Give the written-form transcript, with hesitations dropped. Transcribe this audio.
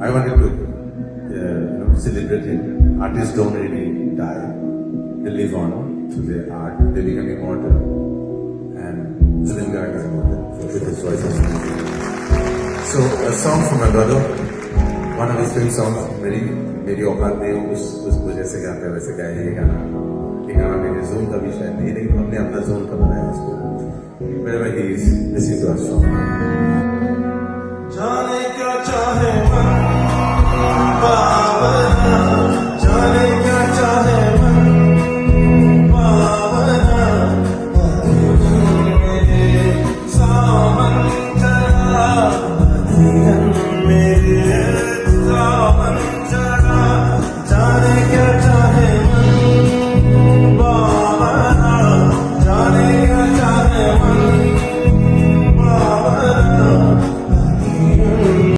I wanted to celebrate it. Artists don't really die. They live on through their art. They become immortal. And Julian Garg is immortal with his voice of music. So a song from my brother, one of his favorite songs, मेरी औकात नहीं हो उसको जैसे गाते हैं वैसे गाए ये गाना मेरे जोन का भी शायद नहीं, लेकिन हमने अपना जोन का बनाया इसको. Wherever he is, this is our song. जाने क्या चाहे मन पावना, जाने क्या चाहे मन पावना, मेरे सावन चला, मेरे सावन चला, जाने क्या